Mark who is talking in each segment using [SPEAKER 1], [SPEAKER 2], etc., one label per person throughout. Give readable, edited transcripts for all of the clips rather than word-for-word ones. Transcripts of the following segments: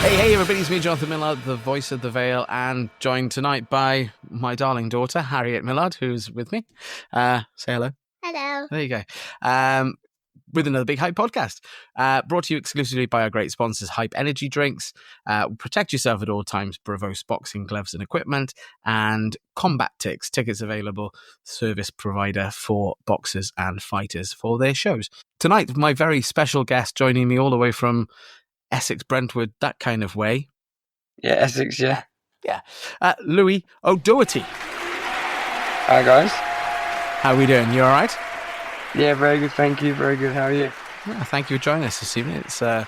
[SPEAKER 1] Hey everybody, it's me, Jonathan Millard, the voice of the Vale, and joined tonight by my darling daughter, Harriet Millard, who's with me. Say hello.
[SPEAKER 2] Hello.
[SPEAKER 1] There you go. With another Big Hype podcast, brought to you exclusively by our great sponsors, Hype Energy Drinks. Protect yourself at all times, Bravos boxing gloves and equipment, and Combat Ticks, tickets available, service provider for boxers and fighters for their shows. Tonight, my very special guest joining me all the way from Essex, Brentwood, that kind of way.
[SPEAKER 3] Yeah, Essex, yeah.
[SPEAKER 1] Yeah. Louie O'Doherty.
[SPEAKER 3] Hi, guys.
[SPEAKER 1] How are we doing? You all right?
[SPEAKER 3] Yeah, very good, thank you. Very good, how are you?
[SPEAKER 1] Yeah, thank you for joining us this evening. It's not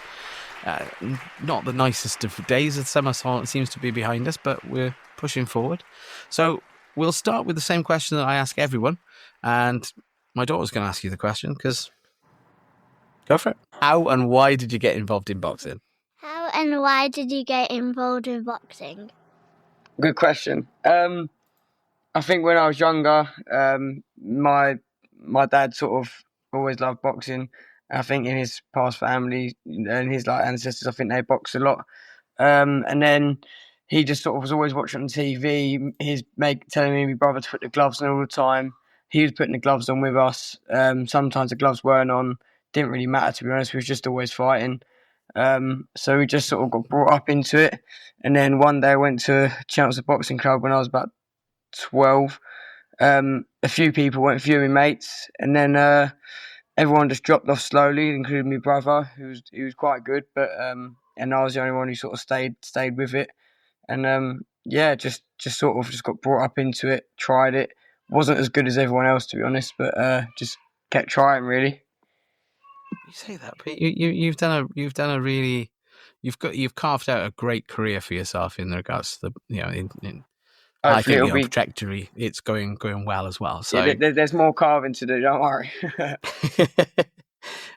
[SPEAKER 1] the nicest of days. The summer seems to be behind us, but we're pushing forward. So we'll start with the same question that I ask everyone. And my daughter's going to ask you the question, because go for it. How and why did you get involved in boxing?
[SPEAKER 2] How and why did you get involved in boxing?
[SPEAKER 3] Good question. I think when I was younger, my dad sort of always loved boxing. I think in his past family and his ancestors, I think they boxed a lot. And then he just sort of was always watching on TV. His mate telling me, my brother, to put the gloves on all the time. He was putting the gloves on with us. Sometimes the gloves weren't on. Didn't really matter, to be honest. We was just always fighting. So we just sort of got brought up into it. And then one day I went to Chelmsford Boxing Club when I was about 12. A few people went, a few of my mates, and then everyone just dropped off slowly, including my brother, who was quite good, but and I was the only one who sort of stayed with it. And just sort of just got brought up into it, tried it. Wasn't as good as everyone else, to be honest, but just kept trying, really.
[SPEAKER 1] You say that, but you've carved out a great career for yourself in regards to the I think your trajectory, it's going well as well. So
[SPEAKER 3] yeah, there's more carving to do. Don't worry.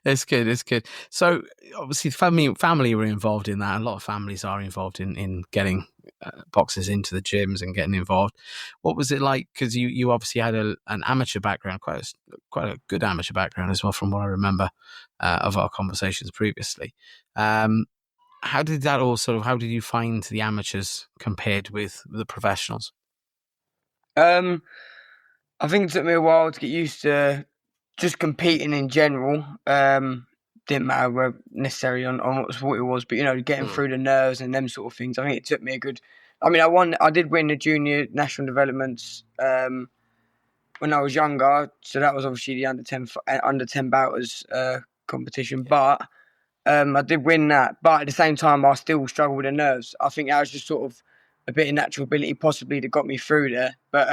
[SPEAKER 1] It's good. So obviously, family were involved in that. A lot of families are involved in getting boxers into the gyms and getting involved. What was it like? Because you obviously had an amateur background, quite a good amateur background as well, from what I remember of our conversations previously. How did that all how did you find the amateurs compared with the professionals?
[SPEAKER 3] I think it took me a while to get used to just competing in general. Didn't matter necessarily on what it was, but getting through the nerves and them sort of things. I think it took me I did win the junior national developments when I was younger, so that was obviously the under 10 bouters competition. But I did win that. But at the same time, I still struggled with the nerves. I think that was just sort of a bit of natural ability possibly that got me through there. But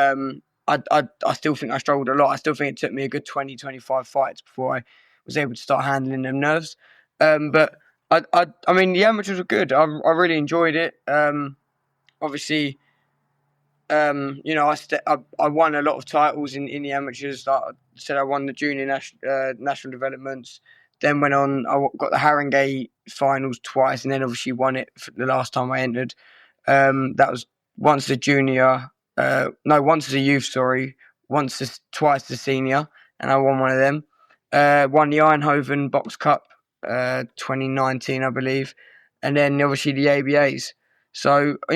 [SPEAKER 3] I still think I struggled a lot. I still think it took me a good 20, 25 fights before I was able to start handling them nerves. But I mean, the amateurs were good. I really enjoyed it. Obviously, I won a lot of titles in the amateurs. Like I said, I won the junior national developments. Then went on, I got the Haringey finals twice, and then obviously won it for the last time I entered. That was once as a junior, once as a youth, twice as a senior, and I won one of them. Won the Eindhoven Box Cup 2019, I believe, and then obviously the ABAs. So I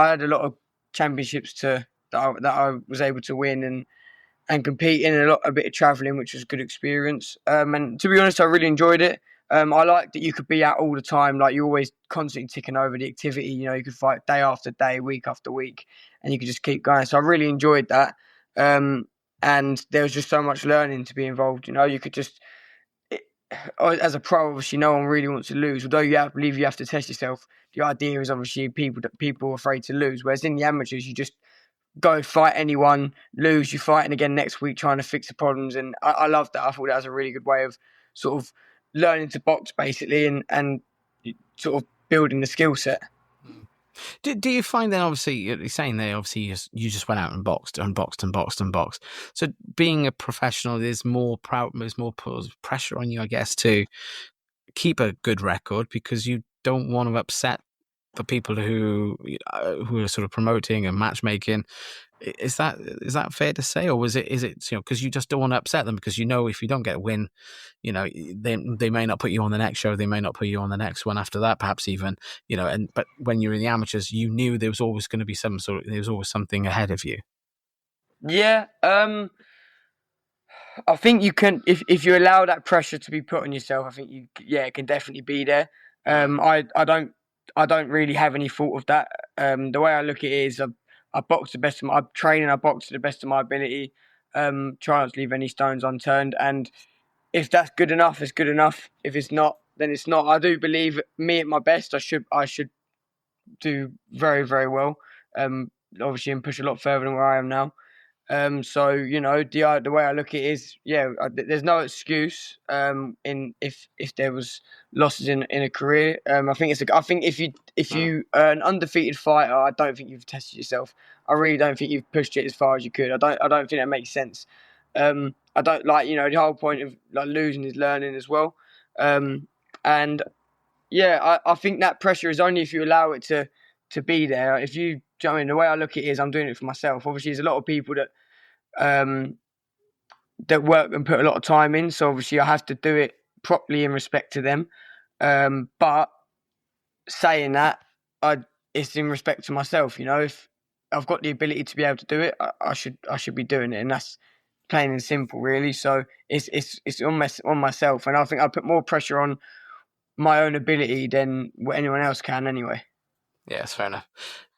[SPEAKER 3] had a lot of championships that I was able to win and compete in, a bit of travelling, which was a good experience. And to be honest, I really enjoyed it. I liked that you could be out all the time, like you're always constantly ticking over the activity. You could fight day after day, week after week, and you could just keep going. So I really enjoyed that. And there was just so much learning to be involved. You could just, as a pro, obviously, no one really wants to lose. Although you have to test yourself. The idea is obviously people are afraid to lose. Whereas in the amateurs, you just go fight anyone, lose, you're fighting again next week trying to fix the problems. And I loved that. I thought that was a really good way of sort of learning to box, basically, and sort of building the skill set.
[SPEAKER 1] Do you find then, obviously, you're saying there, obviously, you just went out and boxed. So being a professional, there's more pressure on you, I guess, to keep a good record because you don't want to upset for people who are sort of promoting and matchmaking. Is that fair to say, or is it because you just don't want to upset them, because if you don't get a win, they may not put you on the next show, they may not put you on the next one after that, perhaps even, but when you're in the amateurs, you knew there was always going to be there was always something ahead of you.
[SPEAKER 3] Yeah, I think you can, if you allow that pressure to be put on yourself, I think it can definitely be there. I don't really have any thought of that. The way I look at it is I box the best of my training. I box to the best of my ability. Try not to leave any stones unturned. And if that's good enough, it's good enough. If it's not, then it's not. I do believe me at my best, I should do very, very well. Obviously, and push a lot further than where I am now. So the way I look at it is, there's no excuse. If there was losses in a career, I think if you are an undefeated fighter, I don't think you've tested yourself. I really don't think you've pushed it as far as you could. I don't think that makes sense. I don't like the whole point of like losing is learning as well. And yeah, I think that pressure is only if you allow it to be there. If you, the way I look at it is I'm doing it for myself. Obviously, there's a lot of people that work and put a lot of time in, so obviously I have to do it properly in respect to them. But saying that, it's in respect to myself. If I've got the ability to be able to do it, I should be doing it, and that's plain and simple, really. So it's on myself, and I think I put more pressure on my own ability than what anyone else can, anyway.
[SPEAKER 1] Yeah, it's fair enough.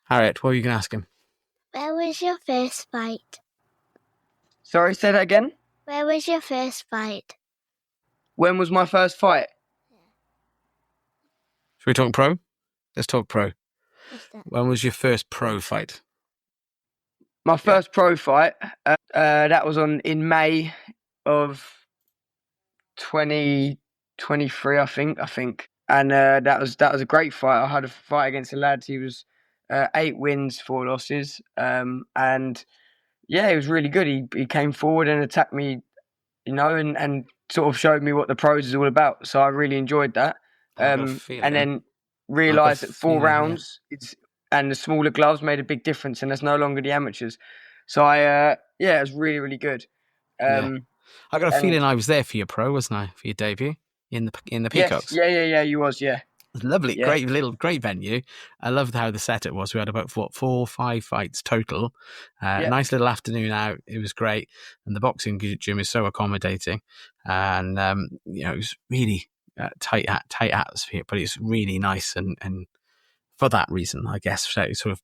[SPEAKER 1] Harriet, what were you going to ask him?
[SPEAKER 2] Where was your first fight?
[SPEAKER 3] Sorry, say that again?
[SPEAKER 2] Where was your first fight?
[SPEAKER 3] When was my first fight?
[SPEAKER 1] Should we talk pro? Let's talk pro.
[SPEAKER 2] What's that?
[SPEAKER 1] When was your first pro fight?
[SPEAKER 3] My first pro fight, that was in May of 2023, I think. And that was a great fight. I had a fight against a lad. He was 8 wins, 4 losses. And yeah, he was really good. He came forward and attacked me, and sort of showed me what the pros is all about. So I really enjoyed that. And then realised that 4 rounds, and the smaller gloves made a big difference, and that's no longer the amateurs. So it was really, really good.
[SPEAKER 1] I got a feeling I was there for your pro, wasn't I? For your debut in the Peacocks.
[SPEAKER 3] Yes, yeah, you was, yeah.
[SPEAKER 1] It was lovely, great venue. I loved how the setup was. We had about 4 or 5 fights total. Nice little afternoon out. It was great, and the boxing gym is so accommodating, and it was really tight atmosphere. But it's really nice, and for that reason, I guess, so it's sort of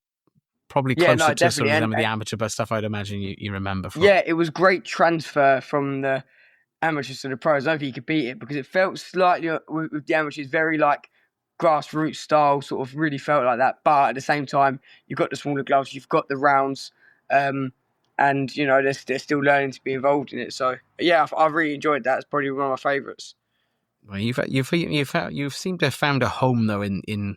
[SPEAKER 1] probably closer to sort of some of the amateur stuff I'd imagine you remember from.
[SPEAKER 3] Yeah, it was great transfer from the amateurs to the pros. I don't think you could beat it, because it felt slightly with the amateurs very like grassroots style, sort of really felt like that. But at the same time, you've got the smaller gloves, you've got the rounds, and they're still learning to be involved in it. So yeah, I really enjoyed that. It's probably one of my favourites.
[SPEAKER 1] Well, you've seemed to have found a home though in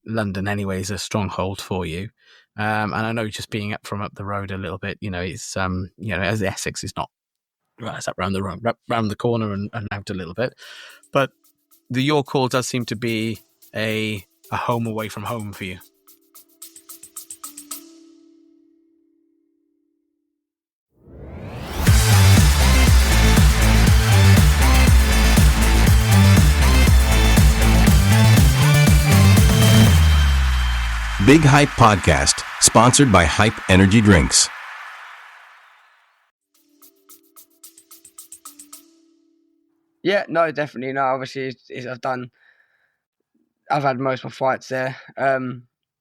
[SPEAKER 1] London, anyways, a stronghold for you. And I know just being up the road a little bit, it's as Essex is not right, it's up round the corner and out a little bit, but the York Hall does seem to be a home away from home for you.
[SPEAKER 4] Big Hype Podcast, sponsored by Hype Energy Drinks.
[SPEAKER 3] Yeah, no, definitely. No, obviously, I've had most of my fights there.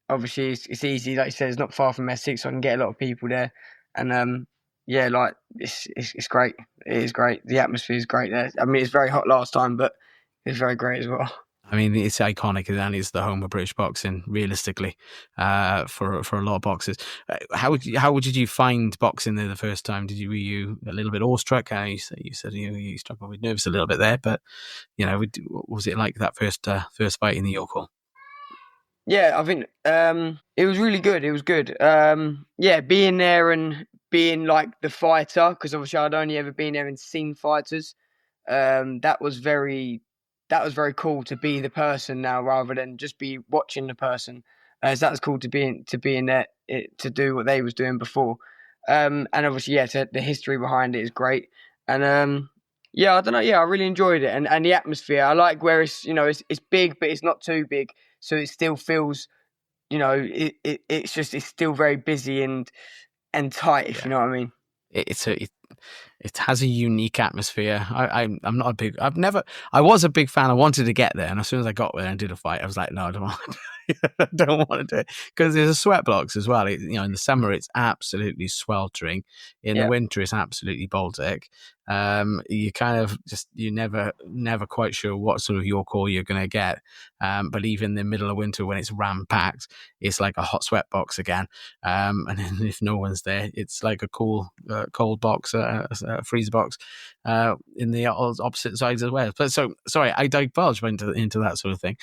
[SPEAKER 3] Obviously, it's easy. Like you said, it's not far from Essex, so I can get a lot of people there. And it's great. It is great. The atmosphere is great there. I mean, it's very hot last time, but it's very great as well.
[SPEAKER 1] I mean, it's iconic, and it's the home of British boxing, realistically, for a lot of boxers. How did you find boxing there the first time? Were you a little bit awestruck? You said you struggled with nerves a little bit there, but what was it like that first fight in the York Hall?
[SPEAKER 3] Yeah, I think it was really good. It was good. Being there and being like the fighter, because obviously I'd only ever been there and seen fighters. That was very that was very cool to be the person now rather than just be watching the person. As that was cool to be in there to do what they was doing before. And obviously, the history behind it is great. And I don't know. Yeah, I really enjoyed it, and the atmosphere. I like where it's it's big, but it's not too big, so it still feels it's still very busy and tight. If you know what I mean.
[SPEAKER 1] It has a unique atmosphere. I'm not a big. I was a big fan. I wanted to get there, and as soon as I got there and did a fight, I was like, no, I don't want to. I don't want to do it because there's a sweat blocks as well. In the summer it's absolutely sweltering. In the winter it's absolutely Baltic. You kind of you're never quite sure what sort of York call you're going to get. But even in the middle of winter when it's ram-packed, it's like a hot sweat box again. And then if no one's there, it's like a cool cold box, a freezer box in the opposite sides as well. But so sorry, I divulged into that sort of thing.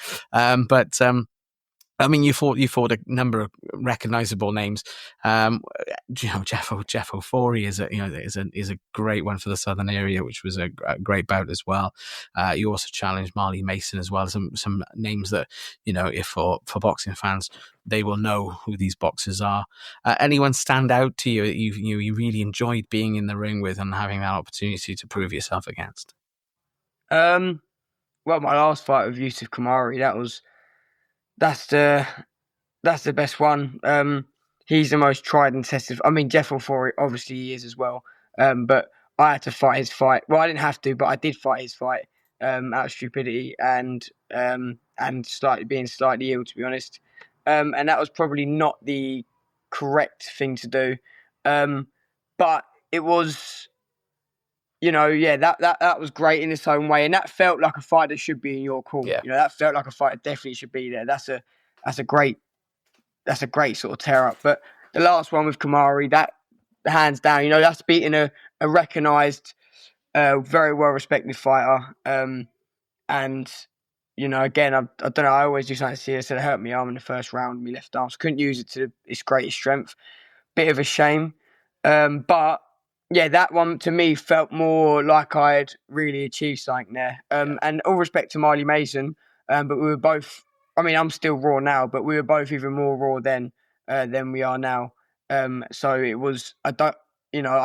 [SPEAKER 1] I mean, you fought a number of recognisable names. Jeff O'Doherty is a great one for the southern area, which was a great bout as well. You also challenged Marley Mason as well. Some names that if for boxing fans, they will know who these boxers are. Anyone stand out to you that you really enjoyed being in the ring with and having that opportunity to prove yourself against?
[SPEAKER 3] Well, my last fight with Yusuf Kamari, that's the best one. He's the most tried and tested. I mean, Jeff O'Doherty, obviously he is as well. But I had to fight his fight. Well, I didn't have to, but I did fight his fight out of stupidity and being slightly ill, to be honest. And that was probably not the correct thing to do. But it was, that was great in its own way, and that felt like a fight that should be in your call.
[SPEAKER 1] Yeah.
[SPEAKER 3] That felt like a fight that definitely should be there. That's a great sort of tear up. But the last one with Kamari, that hands down, that's beating a recognised, very well respected fighter. And again, I don't know. I always do something serious. It hurt my arm in the first round, my left arm. So couldn't use it to its greatest strength. Bit of a shame, but. Yeah, that one to me felt more like I'd really achieved something there. And all respect to Marley Mason, but we were both. I mean, I'm still raw now, but we were both even more raw then than we are now. So it was. I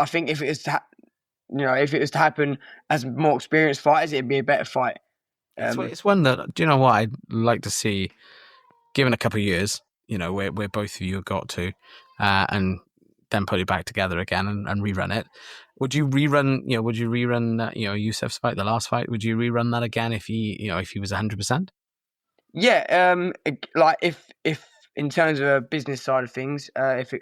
[SPEAKER 3] think if it was to happen as more experienced fighters, it'd be a better fight.
[SPEAKER 1] It's one that. Do you know what I'd like to see? Given a couple of years, where both of you have got to, and. Then put it back together again and rerun it. Would you rerun? Would you rerun? Yusuf's fight, the last fight. Would you rerun that again if he was 100%?
[SPEAKER 3] Yeah. Like if in terms of a business side of things, if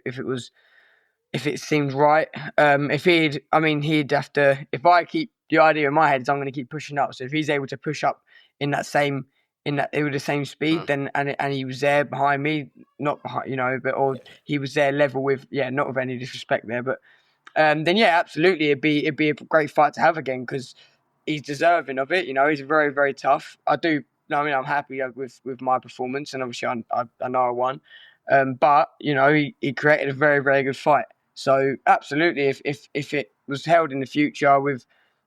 [SPEAKER 3] it seemed right, he'd have to. If I keep the idea in my head is I'm going to keep pushing up. So if he's able to push up with the same speed, then and he was there behind me, not behind, he was there level with, not with any disrespect there, but then absolutely, it'd be a great fight to have again because he's deserving of it. He's very, very tough. I'm happy with my performance, and obviously I know I won, but he created a very, very good fight. So absolutely, if it was held in the future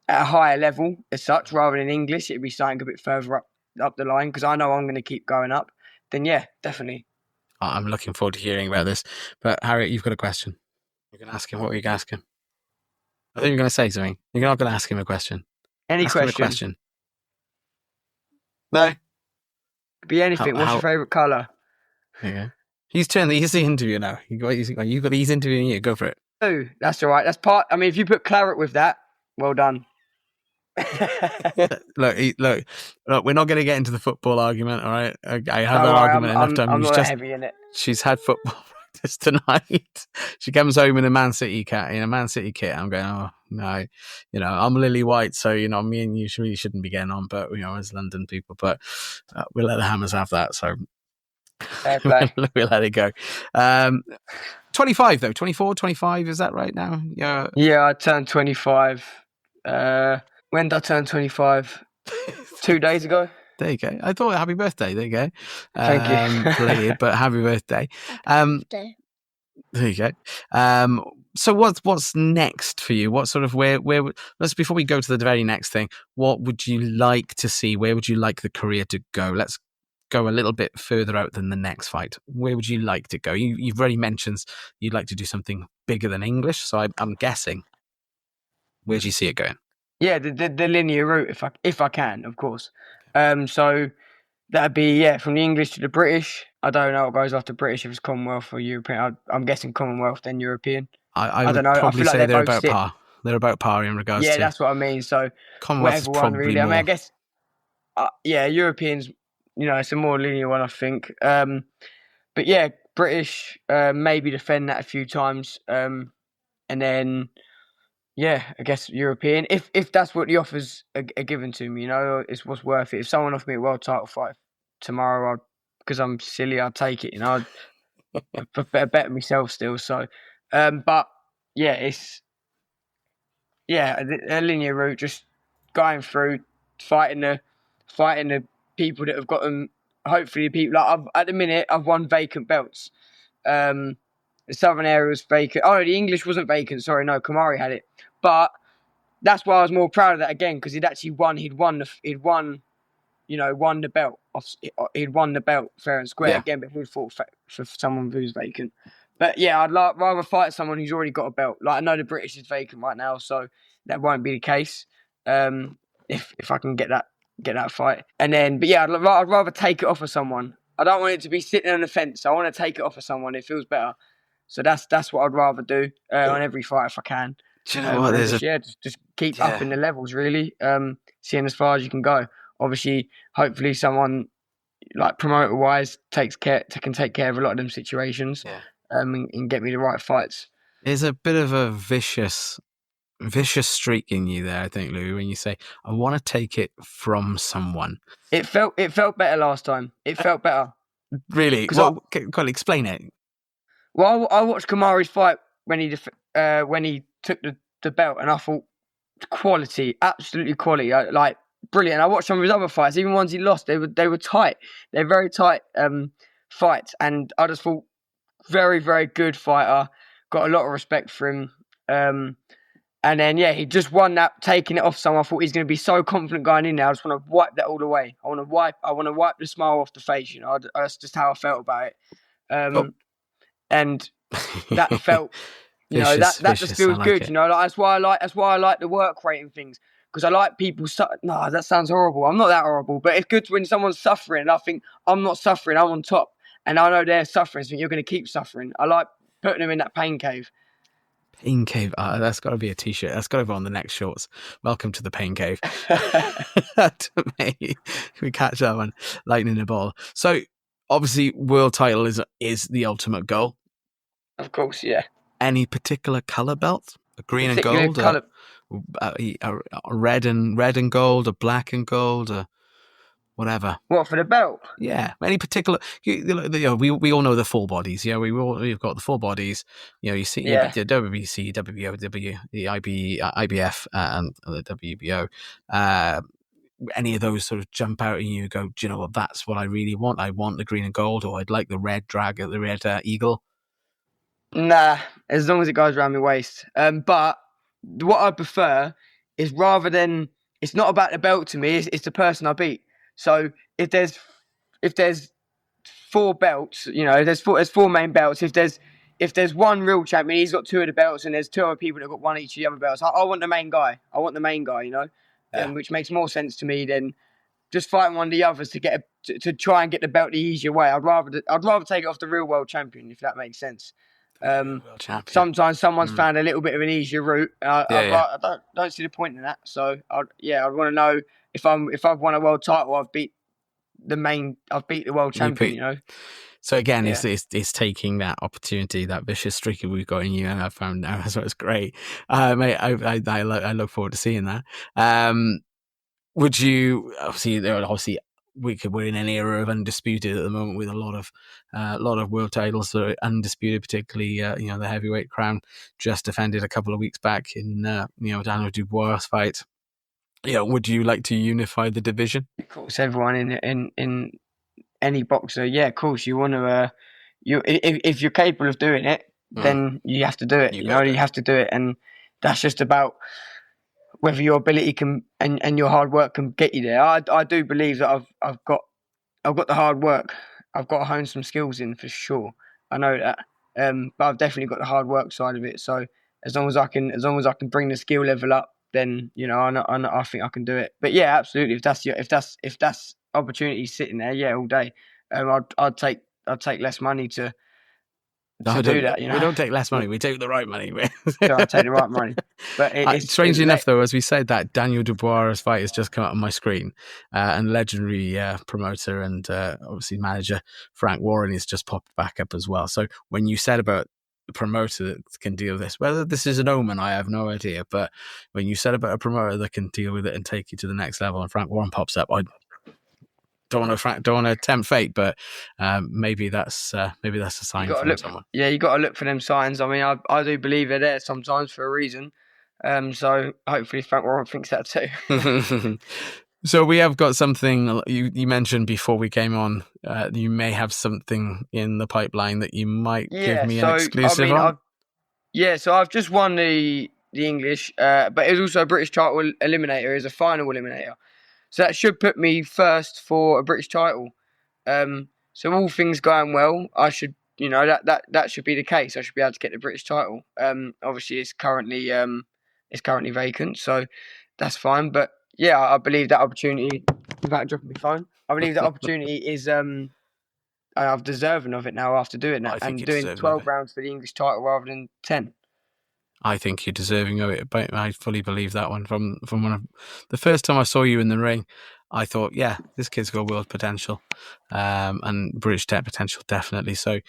[SPEAKER 3] at a higher level as such, rather than English, it'd be something a bit further up the line because I know I'm going to keep going up, then definitely.
[SPEAKER 1] I'm looking forward to hearing about this. But Harriet, you've got a question. You're going to ask him. What were you going to ask him? I think you're going to say something. You're not going to ask him a question.
[SPEAKER 3] Ask
[SPEAKER 1] him a question. No?
[SPEAKER 3] Could be anything. What's your favourite colour?
[SPEAKER 1] There you go. He's the interview now. He's interviewing you. Go for it.
[SPEAKER 3] Oh, that's all right. That's part. I mean, if you put claret with that, well done.
[SPEAKER 1] Look, we're not going to get into the football argument, all right? I have that argument enough times.
[SPEAKER 3] I'm not heavy in it.
[SPEAKER 1] She's had football practice tonight. She comes home in a Man City kit. I'm going, oh no, I'm Lily White, so me and you really shouldn't be getting on, but as London people, but we'll let the Hammers have that. So
[SPEAKER 3] fair play.
[SPEAKER 1] We'll let it go. 25 though, 24, 25, is that right now?
[SPEAKER 3] Yeah, I turned 25. When did I turn 25? 2 days ago.
[SPEAKER 1] There you go. I thought happy birthday. There you go.
[SPEAKER 3] Thank you.
[SPEAKER 1] Belated, but happy birthday. There you go. So what's next for you? What sort of where let's before we go to the very next thing, what would you like to see? Where would you like the career to go? Let's go a little bit further out than the next fight. Where would you like to go? You've already mentioned you'd like to do something bigger than English, so I'm guessing. Where do you see it going?
[SPEAKER 3] Yeah, the linear route, if I can, of course. So that'd be from the English to the British. I don't know what goes after British, if it's Commonwealth or European. I'm guessing Commonwealth, then European.
[SPEAKER 1] I
[SPEAKER 3] don't
[SPEAKER 1] would
[SPEAKER 3] know. I
[SPEAKER 1] probably
[SPEAKER 3] feel like
[SPEAKER 1] say they're
[SPEAKER 3] both
[SPEAKER 1] about par. They're about par in regards to.
[SPEAKER 3] Yeah, that's what I mean. So
[SPEAKER 1] Commonwealth is
[SPEAKER 3] whatever one,
[SPEAKER 1] probably
[SPEAKER 3] really. I
[SPEAKER 1] more.
[SPEAKER 3] mean, I guess. Europeans. It's a more linear one, I think. But yeah, British. Maybe defend that a few times. And then. Yeah, I guess European. If that's what the offers are given to me, it's what's worth it. If someone offered me a world title fight tomorrow, because I'm silly, I'd take it. I'd bet myself still. So, but yeah, it's a linear route, just going through fighting the people that have got them. Hopefully, the people at the minute I've won vacant belts. The southern area was vacant. Oh, the English wasn't vacant. Sorry, no, Kamari had it. But that's why I was more proud of that again, because he'd actually won. He'd won the belt. He'd won the belt fair and square again, but he'd fought for someone who's vacant. But yeah, I'd rather fight someone who's already got a belt. Like I know the British is vacant right now, so that won't be the case. If I can get that fight, and then I'd rather take it off of someone. I don't want it to be sitting on the fence. I want to take it off of someone. It feels better. So that's what I'd rather do on every fight if I can.
[SPEAKER 1] Do you know what?
[SPEAKER 3] Just keep upping the levels, really. Seeing as far as you can go. Obviously, hopefully, someone like promoter wise can take care of a lot of them situations. And get me the right fights.
[SPEAKER 1] There's a bit of a vicious streak in you there, I think, Louie, when you say, I want to take it from someone.
[SPEAKER 3] It felt better last time. It felt better.
[SPEAKER 1] Really? Well, can explain it.
[SPEAKER 3] Well, I watched Kamari's fight when he took the belt, and I thought quality, absolutely quality, like brilliant. I watched some of his other fights, even ones he lost. They were tight. They're very tight fights, and I just thought very, very good fighter. Got a lot of respect for him. And then he just won that, taking it off someone. I thought he's going to be so confident going in there. I just want to wipe that all away. I want to wipe the smile off the face. That's just how I felt about it. And that felt, that just feels good. That's why I like the work rate and things, because I like people. No, that sounds horrible. I'm not that horrible, but it's good when someone's suffering. And I think I'm not suffering. I'm on top, and I know they're suffering. So you're going to keep suffering. I like putting them in that pain cave.
[SPEAKER 1] Pain cave. That's got to be a t-shirt. That's got to go on the next shorts. Welcome to the pain cave. To me, we catch that one, lightning the ball. So obviously, world title is the ultimate goal.
[SPEAKER 3] Of course, yeah.
[SPEAKER 1] Any particular color belt? A green and gold, a red and gold, a black and gold, a whatever.
[SPEAKER 3] What, for the belt?
[SPEAKER 1] Yeah. Any particular? We all know the full bodies. Yeah, we've got the full bodies. You see the WBC, WBO, the IBF, and the WBO. Any of those sort of jump out and you go, do you know what? That's what I really want. I want the green and gold, or I'd like the red dragon, the red eagle.
[SPEAKER 3] Nah, as long as it goes around my waist. But what I prefer is, rather than, it's not about the belt to me. It's the person I beat. So if there's 4 belts, there's four main belts. If there's one real champion, he's got 2 of the belts, and there's 2 other people that got 1 each of the other belts. I want the main guy. Which makes more sense to me than just fighting one of the others to try and get the belt the easier way. I'd rather take it off the real world champion, if that makes sense. Sometimes someone's found a little bit of an easier route. I don't see the point in that. So I'd want to know if I've won a world title, I've beat the world champion.
[SPEAKER 1] So again, it's taking that opportunity, that vicious streak we got in you, and I found now, so it's great. Mate, I look forward to seeing that. Would you obviously? We're in an era of undisputed at the moment, with a lot of world titles that are undisputed, particularly the heavyweight crown just defended a couple of weeks back in Daniel Dubois' fight. Would you like to unify the division?
[SPEAKER 3] Of course, everyone in any boxer, of course you want to. If you're capable of doing it, then you have to do it.
[SPEAKER 1] You
[SPEAKER 3] You
[SPEAKER 1] gotta
[SPEAKER 3] know,
[SPEAKER 1] do
[SPEAKER 3] you
[SPEAKER 1] it.
[SPEAKER 3] have to do it, and that's just about whether your ability can and your hard work can get you there. I do believe that I've got the hard work. I've got to hone some skills in for sure. I know that, but I've definitely got the hard work side of it. So as long as I can bring the skill level up, then I think I can do it. But yeah, absolutely. If that's opportunity sitting there, yeah, all day. I'd take less money to do that.
[SPEAKER 1] We don't take less money. We take the right money.
[SPEAKER 3] So I'd take the right money. But
[SPEAKER 1] Strangely enough, though, as we said, that Daniel Dubois' fight has just come up on my screen, and legendary promoter and obviously manager Frank Warren has just popped back up as well. So when you said about the promoter that can deal with this, whether this is an omen, I have no idea. But when you said about a promoter that can deal with it and take you to the next level, and Frank Warren pops up, I don't want to tempt fate, but maybe that's a sign from someone.
[SPEAKER 3] Yeah, you got to look for them signs. I mean, I do believe they're there sometimes for a reason. So hopefully Frank Warren thinks that too.
[SPEAKER 1] So we have got something you mentioned before we came on. You may have something in the pipeline that you might give me an exclusive on.
[SPEAKER 3] So I've just won the English, but it was also a British title eliminator as a final eliminator. So that should put me first for a British title. So all things going well, I should, that should be the case. I should be able to get the British title. Obviously it's currently vacant, so that's fine. But yeah, I believe that opportunity. Without dropping my phone, I believe that opportunity is. I'm deserving of it now after doing that and doing 12 rounds for the English title rather than 10.
[SPEAKER 1] I think you're deserving of it, but I fully believe that one. From the first time I saw you in the ring, I thought, yeah, this kid's got world potential, and British Tech potential definitely. So,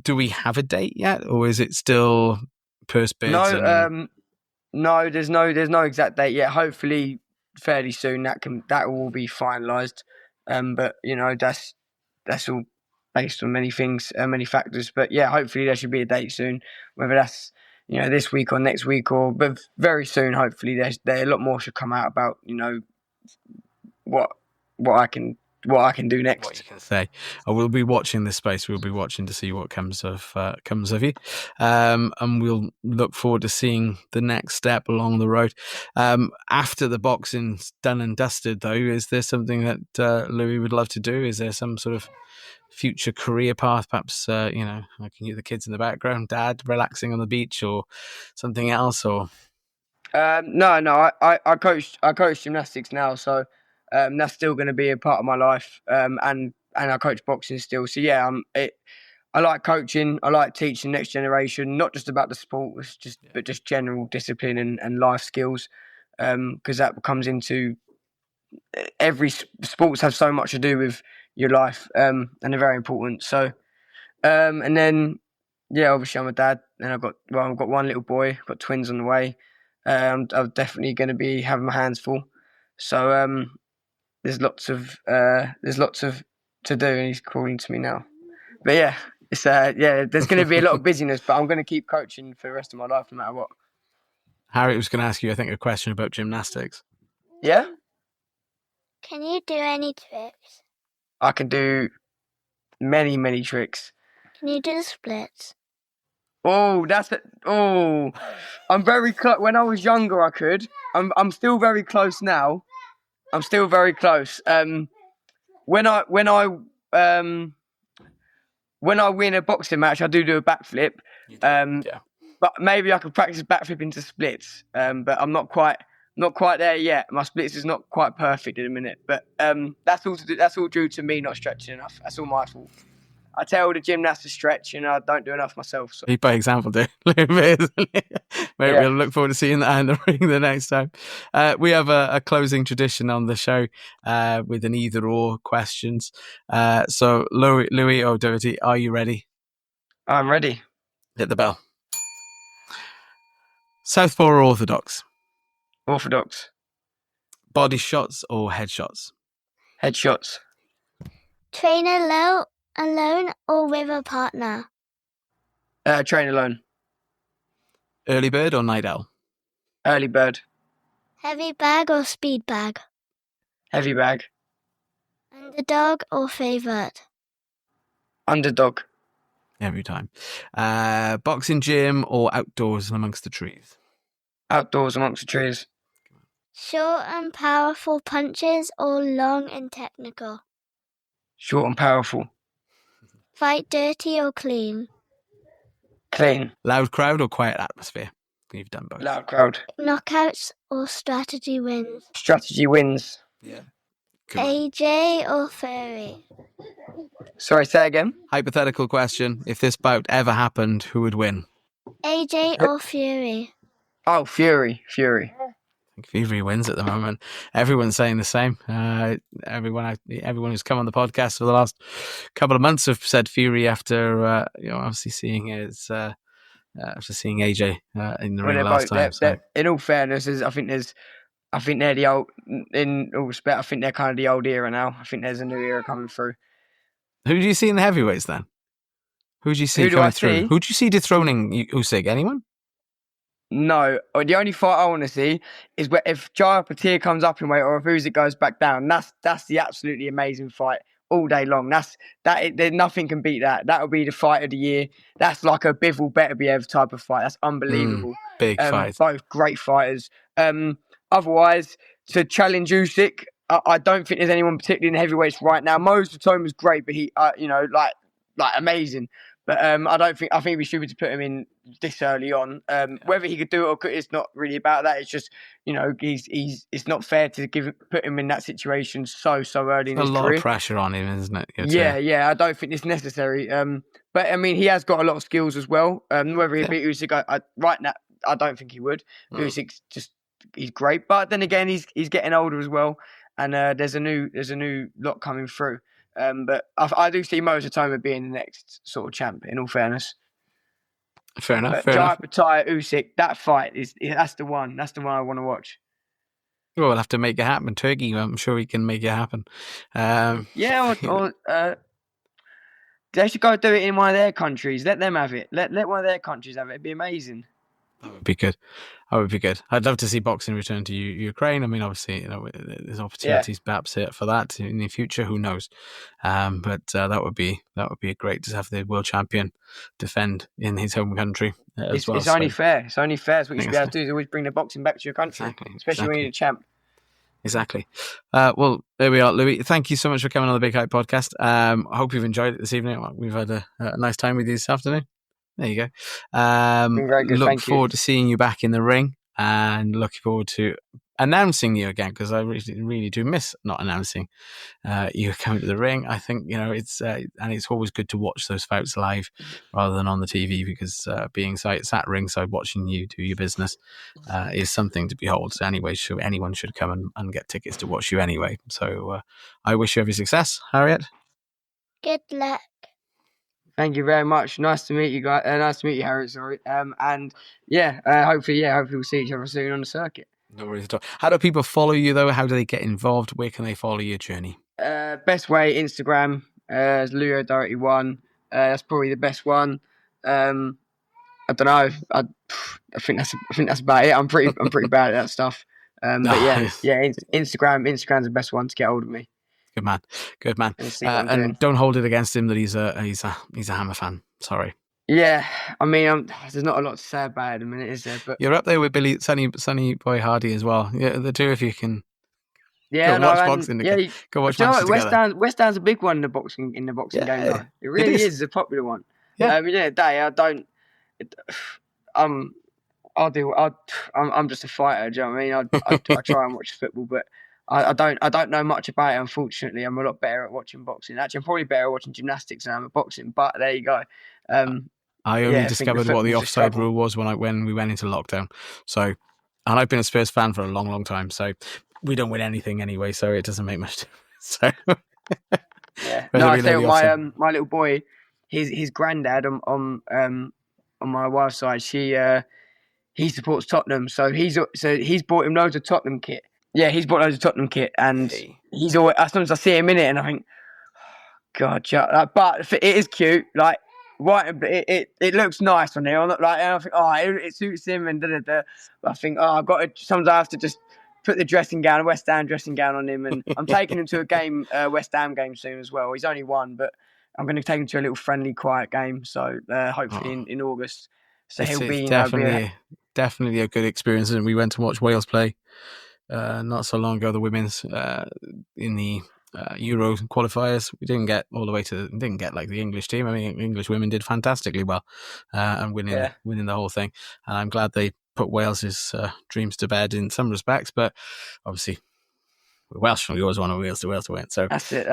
[SPEAKER 1] do we have a date yet, or is it still purse bids?
[SPEAKER 3] No, there's no exact date yet. Hopefully, fairly soon that will be finalised. But that's all based on many things, many factors. But yeah, hopefully there should be a date soon. Whether that's this week or next week, but very soon. Hopefully, a lot more should come out about what I can do next.
[SPEAKER 1] What you can say. I will be watching this space. We'll be watching to see what comes of you, and we'll look forward to seeing the next step along the road. After the boxing's done and dusted, though, is there something that Louie would love to do? Is there some sort of future career path? Perhaps I can hear the kids in the background, dad relaxing on the beach, or something else, or.
[SPEAKER 3] No. I coach gymnastics now, so that's still going to be a part of my life. And I coach boxing still. So yeah, I like coaching. I like teaching next generation, not just about the sport, but just general discipline and life skills. Because that comes into every sports have so much to do with your life, and they're very important. So, and then yeah, obviously I'm a dad, and I've got one little boy, I've got twins on the way. I'm definitely going to be having my hands full. So there's lots of to do, and he's calling to me now. But yeah, it's there's going to be a lot of busyness, but I'm going to keep coaching for the rest of my life, no matter what.
[SPEAKER 1] Harry was going to ask you, I think, a question about gymnastics.
[SPEAKER 3] Yeah.
[SPEAKER 2] Can you do any tricks?
[SPEAKER 3] I can do many, many tricks.
[SPEAKER 2] Can you do the splits?
[SPEAKER 3] Oh, that's it. Oh, I'm very close. When I was younger, I could. I'm still very close now. I'm still very close. When I win a boxing match, I do a backflip.
[SPEAKER 1] Yeah.
[SPEAKER 3] But maybe I could practice backflip into splits. But I'm not quite there yet. My splits is not quite perfect in a minute. But that's all due to me not stretching enough. That's all my fault. I tell the gymnast to stretch, and I don't do enough myself. So.
[SPEAKER 1] Lead by example, dude. Maybe we'll look forward to seeing that in the ring the next time. We have a closing tradition on the show with an either-or questions. So, Louie O'Doherty, are you ready?
[SPEAKER 3] I'm ready.
[SPEAKER 1] Hit the bell. Southpaw or orthodox?
[SPEAKER 3] Orthodox.
[SPEAKER 1] Body shots or headshots?
[SPEAKER 3] Headshots.
[SPEAKER 2] Train alone or with a partner?
[SPEAKER 3] Train alone.
[SPEAKER 1] Early bird or night owl?
[SPEAKER 3] Early bird.
[SPEAKER 2] Heavy bag or speed bag?
[SPEAKER 3] Heavy bag.
[SPEAKER 2] Underdog or favourite?
[SPEAKER 3] Underdog.
[SPEAKER 1] Every time. Boxing gym or outdoors and amongst the trees?
[SPEAKER 3] Outdoors amongst the trees.
[SPEAKER 2] Short and powerful punches or long and technical?
[SPEAKER 3] Short and powerful.
[SPEAKER 2] Fight dirty or clean?
[SPEAKER 3] Clean.
[SPEAKER 1] Loud crowd or quiet atmosphere? You've done both.
[SPEAKER 3] Loud crowd.
[SPEAKER 2] Knockouts or strategy wins?
[SPEAKER 3] Strategy wins.
[SPEAKER 1] Yeah.
[SPEAKER 2] AJ or Fury?
[SPEAKER 3] Sorry, say again?
[SPEAKER 1] Hypothetical question. If this bout ever happened, who would win?
[SPEAKER 2] AJ or Fury?
[SPEAKER 3] Oh, Fury.
[SPEAKER 1] I think Fury wins at the moment. Everyone's saying the same. Everyone who's come on the podcast for the last couple of months have said Fury after obviously seeing after seeing AJ in the ring last time.
[SPEAKER 3] In all fairness, I think they're the old. In all respect, I think they're kind of the old era now. I think there's a new era coming through.
[SPEAKER 1] Who do you see in the heavyweights then? Who do you see coming through? Who do you see dethroning Usyk? Anyone?
[SPEAKER 3] No, the only fight I want to see is where if Jaya Patir comes up in weight or if Usyk goes back down. That's the absolutely amazing fight all day long. Nothing can beat that. That'll be the fight of the year. That's like a Bivol Beterbiev type of fight. That's unbelievable.
[SPEAKER 1] Big fight.
[SPEAKER 3] Both great fighters. Otherwise, to challenge Usyk, I don't think there's anyone particularly in the heavyweights right now. Moses Toma's great, but he, amazing. But I think it'd be stupid to put him in this early on. Whether he could do it or it's not really about that. It's just it's not fair to put him in that situation so early in his career. A lot
[SPEAKER 1] of pressure on him, isn't it?
[SPEAKER 3] Yeah. I don't think it's necessary. But I mean, he has got a lot of skills as well. Whether he beat Usyk, right now, I don't think he would. Usyk's he's great, but then again, he's getting older as well, and there's a new lot coming through. But I do see Moses Toma being the next sort of champ. In all fairness,
[SPEAKER 1] fair enough.
[SPEAKER 3] Jaya Patir, Usyk, that fight that's the one. That's the one I want to watch.
[SPEAKER 1] Well, we'll have to make it happen. Turkey, I'm sure he can make it happen.
[SPEAKER 3] They should go do it in one of their countries. Let them have it. Let one of their countries have it. It'd be amazing.
[SPEAKER 1] That would be good. I'd love to see boxing return to Ukraine. I mean, obviously, there's opportunities perhaps for that in the future. Who knows? But that would be great to have the world champion defend in his home country as well.
[SPEAKER 3] It's only fair. It's only fair. It's what you should be able to do. Is always bring the boxing back to your country, especially when you're a champ.
[SPEAKER 1] Exactly. Well, there we are, Louie. Thank you so much for coming on the Big Hype podcast. I hope you've enjoyed it this evening. We've had a nice time with you this afternoon. There you go.
[SPEAKER 3] Been very good.
[SPEAKER 1] Look forward to seeing you back in the ring and looking forward to announcing you again, because I really do miss not announcing you coming to the ring. I think it's always good to watch those fights live rather than on the TV, because being sat ringside watching you do your business is something to behold. So anyway, anyone should come and get tickets to watch you anyway. So I wish you every success, Harriet.
[SPEAKER 2] Good luck.
[SPEAKER 3] Thank you very much. Nice to meet you guys. Nice to meet you, Harriet. Sorry. Hopefully we'll see each other soon on the circuit.
[SPEAKER 1] No worries at all. How do people follow you though? How do they get involved? Where can they follow your journey?
[SPEAKER 3] Best way, Instagram. Louie O'Doherty 1. That's probably the best one. I don't know. I think that's about it. I'm pretty bad at that stuff. Instagram's the best one to get hold of me.
[SPEAKER 1] Good man. And don't hold it against him that he's a Hammer fan. Sorry.
[SPEAKER 3] Yeah, I mean, there's not a lot to say about it at the minute, is there? But
[SPEAKER 1] you're up there with Sonny Boy Hardy as well. Yeah, the two of you can.
[SPEAKER 3] Yeah,
[SPEAKER 1] go watch boxing. Go watch boxing together.
[SPEAKER 3] West Ham's a big one in the boxing game now. It really is a popular one. Yeah. I'm just a fighter. Do you know what I mean? I try and watch football, but I don't know much about it. Unfortunately, I'm a lot better at watching boxing. Actually, I'm probably better at watching gymnastics than I am at boxing. But there you go.
[SPEAKER 1] I only discovered what the offside rule was when we went into lockdown. So, and I've been a Spurs fan for a long, long time. So we don't win anything anyway. So it doesn't make much difference. So
[SPEAKER 3] yeah. No, I tell you, my little boy, his granddad on my wife's side, he supports Tottenham. So he's bought him loads of Tottenham kit. Yeah, he's bought loads of Tottenham kit, and he's always. Sometimes I see him in it, and I think, God, but it is cute. Like, right, it looks nice on there. I'm not like, and I think, it suits him, and But I think, I've got to. Sometimes I have to just put the West Ham dressing gown on him, and I'm taking him to a game, West Ham game soon as well. He's only one, but I'm going to take him to a little friendly, quiet game. So hopefully in August. So he'll be
[SPEAKER 1] definitely a good experience. And we went to watch Wales play not so long ago, the women's in the Euro qualifiers. We didn't get all the way didn't get like the English team. I mean, English women did fantastically well and winning the whole thing. And I'm glad they put Wales's dreams to bed in some respects, but obviously we're Welsh and we always want Wales to win. So
[SPEAKER 3] that's it.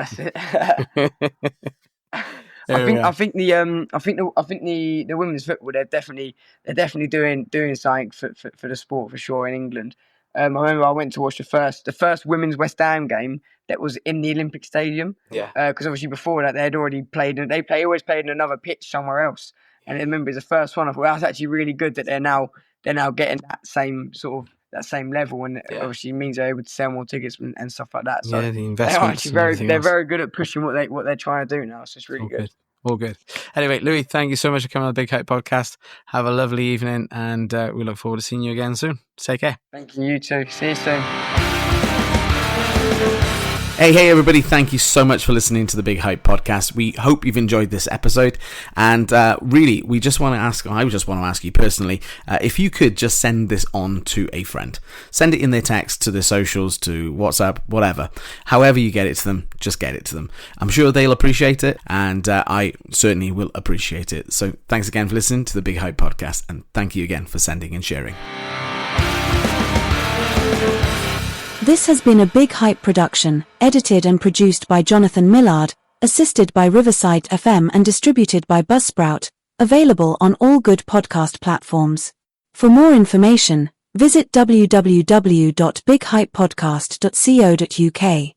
[SPEAKER 3] I think the women's football they're definitely doing something for the sport for sure in England. I remember I went to watch the first women's West Ham game that was in the Olympic Stadium. Yeah. Because obviously before that they had already played, and they always played in another pitch somewhere else. And I remember it was the first one. I thought that's actually really good that they're now getting that same level, and obviously means they're able to sell more tickets and stuff like that. So
[SPEAKER 1] the investments.
[SPEAKER 3] They're very good at pushing what they're trying to do now. So it's really good.
[SPEAKER 1] All good. Anyway, Louie, thank you so much for coming on the Big Hype podcast. Have a lovely evening, and we look forward to seeing you again soon. Take care.
[SPEAKER 3] Thank you. You too. See you soon.
[SPEAKER 1] Hey everybody, thank you so much for listening to the Big Hype podcast. We hope you've enjoyed this episode, and really I just want to ask you personally, if you could just send this on to a friend. Send it in their text, to their socials, to WhatsApp, whatever. However you get it to them, just get it to them. I'm sure they'll appreciate it, and I certainly will appreciate it. So thanks again for listening to the Big Hype podcast, and thank you again for sending and sharing.
[SPEAKER 5] This has been a Big Hype production, edited and produced by Jonathan Millard, assisted by Riverside FM and distributed by Buzzsprout, available on all good podcast platforms. For more information, visit www.bighypepodcast.co.uk.